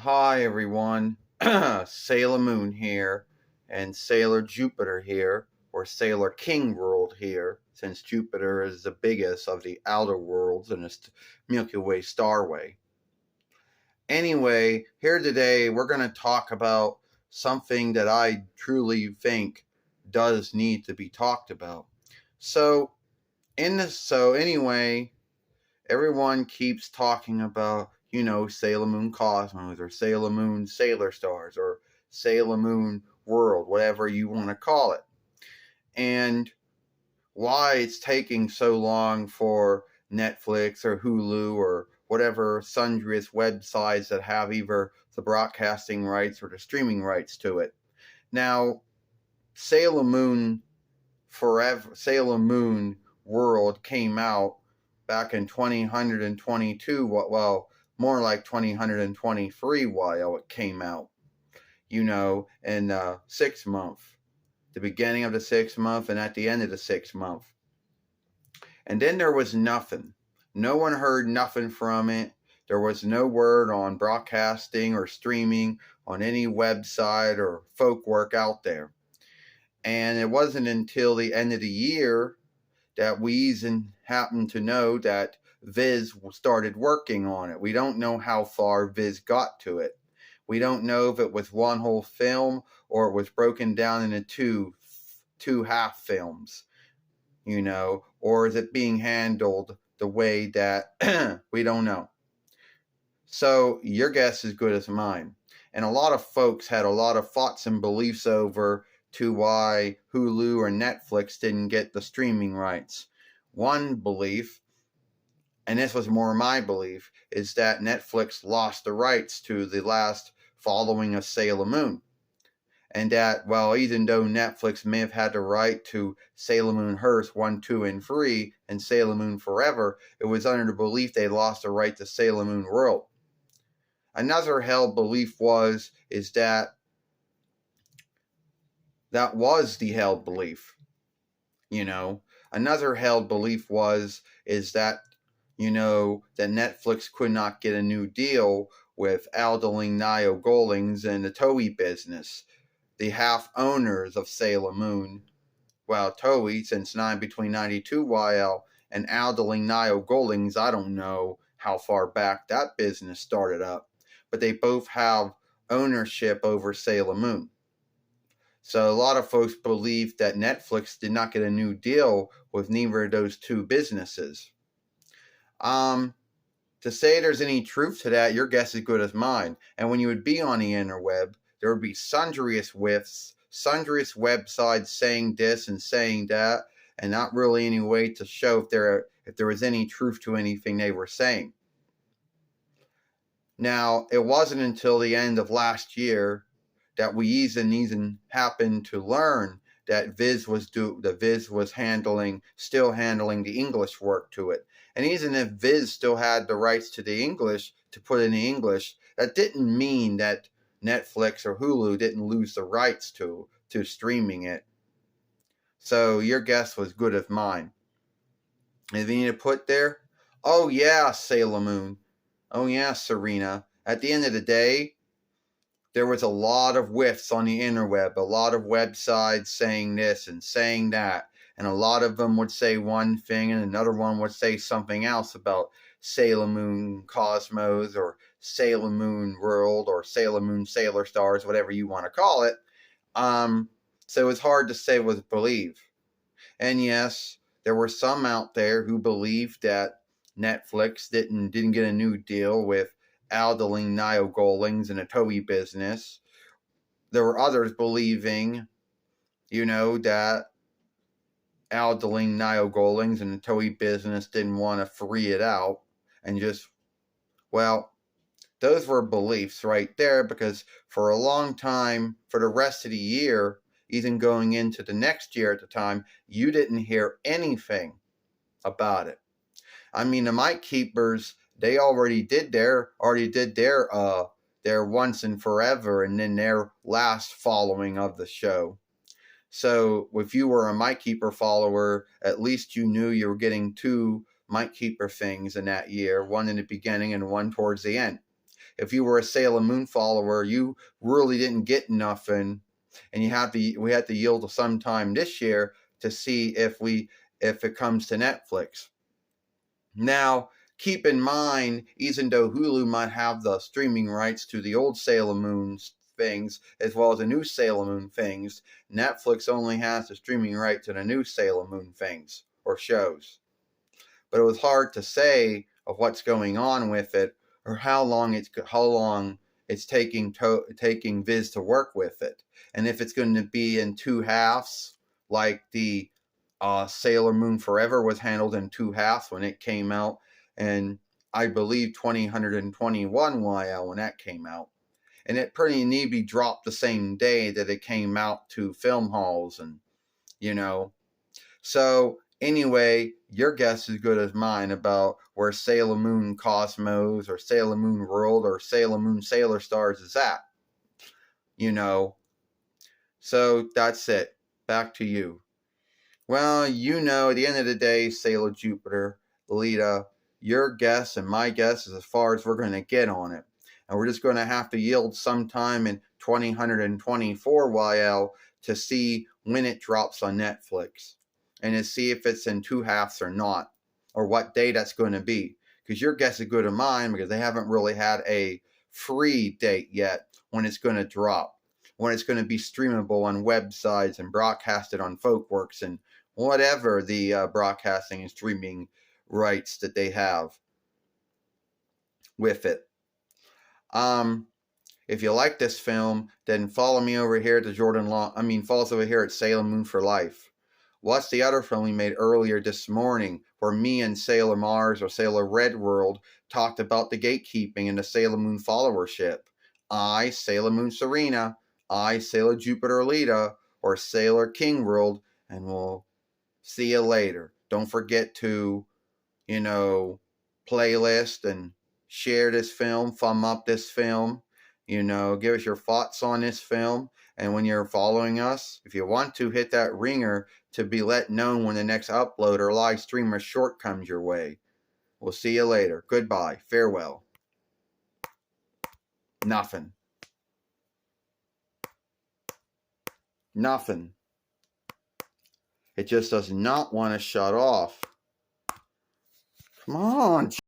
Hi everyone, Sailor Moon here, and Sailor Jupiter here, or Sailor King World here, since Jupiter is the biggest of the outer worlds in the Milky Way starway. Anyway, here today we're going to talk about something that I truly think does need to be talked about. So anyway, everyone keeps talking about, Sailor Moon Cosmos or Sailor Moon Sailor Stars or Sailor Moon World, whatever you want to call it. And why it's taking so long for Netflix or Hulu or whatever sundriest websites that have either the broadcasting rights or the streaming rights to it. Now, Sailor Moon Sailor Moon World came out back in 2022, well, more like 2023 while it came out, in 6 month, the beginning of the 6th month and at the end of the 6th month. And then there was nothing. No one heard nothing from it. There was no word on broadcasting or streaming on any website or folk work out there. And it wasn't until the end of the year that we even happened to know that Viz started working on it. We don't know how far Viz got to it. We don't know if it was one whole film or it was broken down into two half films, or is it being handled the way that we don't know. So your guess is good as mine. And a lot of folks had a lot of thoughts and beliefs over to why Hulu or Netflix didn't get the streaming rights. One belief, and this was more my belief, is that Netflix lost the rights to the last following of Sailor Moon. And that, well, even though Netflix may have had the right to Sailor Moon Hearst 1, 2, and 3 and Sailor Moon Forever, it was under the belief they lost the right to Sailor Moon World. Another held belief is that was the held belief. Another held belief is that, that Netflix could not get a new deal with Aldeling Nio Goldings and the Toei business, the half owners of Sailor Moon. Well, Toei, since between 92 YL and Aldeling Nio Goldings, I don't know how far back that business started up, but they both have ownership over Sailor Moon. So a lot of folks believe that Netflix did not get a new deal with neither of those two businesses. To say there's any truth to that, your guess is good as mine. And when you would be on the interweb, there would be sundriest websites saying this and saying that, and not really any way to show if there was any truth to anything they were saying. Now, it wasn't until the end of last year that we even happened to learn that Viz was still handling the English work to it. And even if Viz still had the rights to the English, to put in the English, that didn't mean that Netflix or Hulu didn't lose the rights to streaming it. So your guess was good as mine. Anything you need to put there? Oh yeah, Sailor Moon. Oh yeah, Serena. At the end of the day, there was a lot of whiffs on the interweb, a lot of websites saying this and saying that, and a lot of them would say one thing and another one would say something else about Sailor Moon Cosmos or Sailor Moon World or Sailor Moon Sailor Stars, whatever you want to call it. So it's hard to say with belief. And yes, there were some out there who believed that Netflix didn't get a new deal with Aldeling Nio Goldings and a Toei business. There were others believing, that Aldeling Nio Goldings and the Toei business didn't want to free it out and just, well, those were beliefs right there, because for a long time, for the rest of the year, even going into the next year at the time, you didn't hear anything about it. I mean, the Mic Keepers, they already did their Once and Forever, and then their last following of the show. So if you were a Mic Keeper follower, at least you knew you were getting two Mic Keeper things in that year, one in the beginning and one towards the end. if you were a Sailor Moon follower, you really didn't get nothing, and we had to yield sometime this year to see if it comes to Netflix. Now, keep in mind, even though Hulu might have the streaming rights to the old Sailor Moon things as well as the new Sailor Moon things, Netflix only has the streaming right to the new Sailor Moon things or shows. But it was hard to say of what's going on with it or how long it's taking Viz to work with it, and if it's going to be in two halves like the Sailor Moon Forever was handled in two halves when it came out, and I believe 2021 YL when that came out, and it pretty neatly dropped the same day that it came out to film halls, and so anyway, your guess is as good as mine about where Sailor Moon Cosmos or Sailor Moon World or Sailor Moon Sailor Stars is at. So that's it. Back to you. Well, at the end of the day, Sailor Jupiter, Lita, your guess and my guess is as far as we're going to get on it. And we're just going to have to yield sometime in 2024 YL to see when it drops on Netflix and to see if it's in two halves or not, or what day that's going to be. Because your guess is good as mine, because they haven't really had a free date yet when it's going to drop, when it's going to be streamable on websites and broadcasted on Folkworks and whatever the broadcasting and streaming rights that they have with it. If you like this film, then follow me over here to follow us over here at Sailor Moon for Life. Watch the other film we made earlier this morning where me and Sailor Mars or Sailor Red World talked about the gatekeeping and the Sailor Moon followership. I, Sailor Moon Serena, I, Sailor Jupiter Lita, or Sailor King World, and we'll see you later. Don't forget to, playlist and share this film, thumb up this film, give us your thoughts on this film. And when you're following us, if you want to, hit that ringer to be let known when the next upload or live stream or short comes your way. We'll see you later. Goodbye. Farewell. Nothing. Nothing. It just does not want to shut off. Come on.